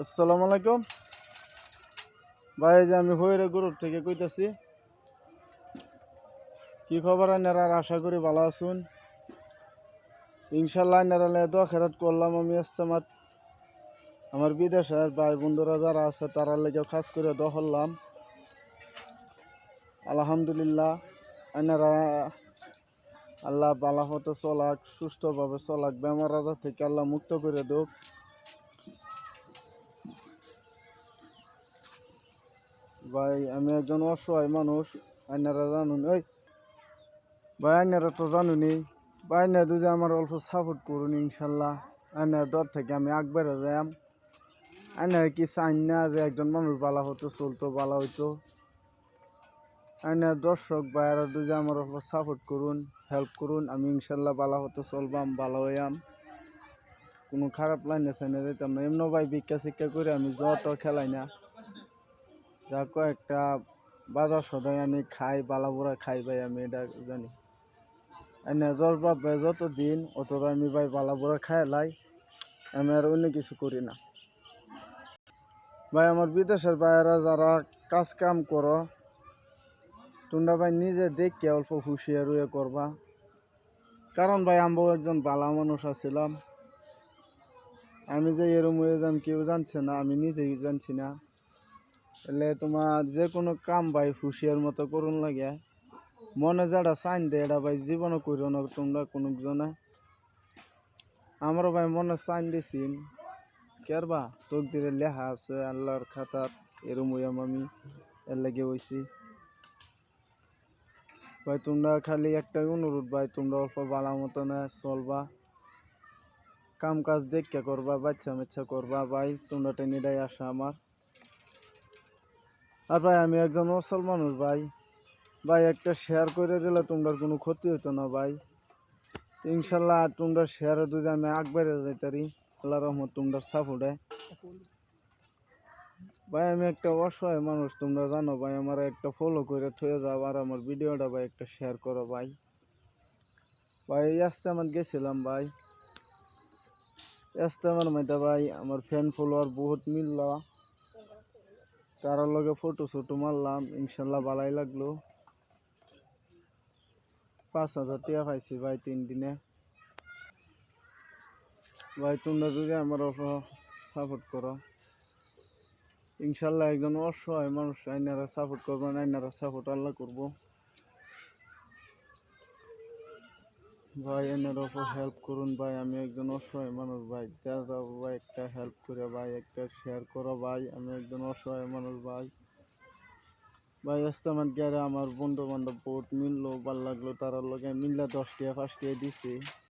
আসসালামু আলাইকুম ভাই, যে আমি হইরে গ্রুপ থেকে কইতাছি। কি খবর আপনারা? আশা করি ভালো আছেন। ইনশাল্লাহ আপনারা দোয়া খেরাত করলাম। আমি ইস্তেমাত আমার বিদেশের ভাই বন্ধুরা যারা আছে তারা লেগে খাস করে দোয়া করলাম। আলহামদুলিল্লাহ আপনারা আল্লাহ বালা হতে চলাক, সুস্থভাবে চলাক, বেমার আজার থেকে আল্লাহ মুক্ত করে দেব। ভাই আমি একজন অসহায় মানুষ, আপনারা জানুন। ওই ভাই আপনারা তো জানুনি ভাই, আপনারা যদি আমার অল্প সাপোর্ট করুন ইনশাল্লাহ আপনার দর থেকে আমি আগবাড়ে যাই। আপনারা কি চান না যে একজন মানুষ বালা হতো, চলতো, বালা হইতো? আপনার দর্শক ভাইয়ারা যদি আমার অল্প সাপোর্ট করুন, হেল্প করুন, আমি ইনশাল্লাহ বালা হতো চলবাম, ভালো হইয়াম, কোনো খারাপ লাইনে চাইনে যেতাম না। এমন ভাই ভিক্ষা শিক্ষা করে আমি যত খেলাই না, যা কয়েকটা বাজার সদাই আনি খাই, বালা বুড়া খাই ভাই, আমি এটা জানি। এনে জ্বর পাবে যত দিন অতটা আমি ভাই বালা বুড়া খাই লাই, আমি আর অন্য কিছু করি না। ভাই আমার বিদেশের ভাইয়েরা যারা কাজ কাম করো, তোমরা ভাই নিজে দেখে অল্প হুঁশিয়ার হয়ে করবা। কারণ ভাই আমরাও একজন বালা মানুষ আছিলাম। আমি যে এরম হয়ে যাম কেউ জানছে না, আমি নিজেই জানছি না। এলে তোমার যে কোনো কাম ভাই হুঁশিয়ার মতো করুন লাগে। মনে যারা চাইন দে এটা ভাই জীবনও করিও না তোমরা কোনো জনে। আমারও ভাই মনে চাইন দিছিন, কেরবা তকদিরে লেখা আছে আল্লাহর খাতার, এরম হইয়াম আমি, এর লাগে হইছি। ভাই তোমরা খালি একটাই অনুরোধ ভাই, তোমরা অল্প বালা মতনে চলবা, কাম কাজ দেখে করবা, বাচ্চা মেচ্ছা করবা ভাই, তোমরা টেনিটাই আসা আমার। আর ভাই আমি একজন অসল মানুষ ভাই, ভাই একটা শেয়ার করে দিলে তোমরা কোনো ক্ষতি হইতো না ভাই। ইনশাল্লাহ আর তোমরা শেয়ারে দুজে আমি আগবাড়ে যাইতারি, আল্লাহ রহমত তোমরা সাপোর্টে। ভাই আমি একটা অসহায় মানুষ, তোমরা জানো ভাই, আমার একটা ফলো করে থয়ে যাও আর আমার ভিডিওটা ভাই একটা শেয়ার করো ভাই। ভাই ইস্তেমাত গেছিলাম ভাই, ইস্তেমার মধ্যে ভাই আমার ফ্যান ফলোয়ার বহুত মিলল, তার লগে ফটো ছোটো মারলাম, ইনশাল্লাহ ভালাই লাগলো। 5,000 টাকা পাইছি ভাই 3 দিনে। ভাই তোমরা যদি আমার সাপোর্ট করো, ইনশাল্লাহ একজন অসহায় মানুষ আইনারা সাপোর্ট করবেন, আইনারা সাপোর্ট আল্লাহ করবো। ভাই এনার ওপর হেল্প করুন ভাই, আমি একজন অসহায় মানুষ ভাই, দাদা ভাই একটা হেল্প করে ভাই, একটা শেয়ার করো ভাই, আমি একজন অসহায় মানুষ ভাই। ভাই ইস্তেমাত গেলে আমার বন্ধু বান্ধব বহুত মিললো, ভাল লাগলো, তার লগে মিললে 10 টাকা 5 টাকা দিছি।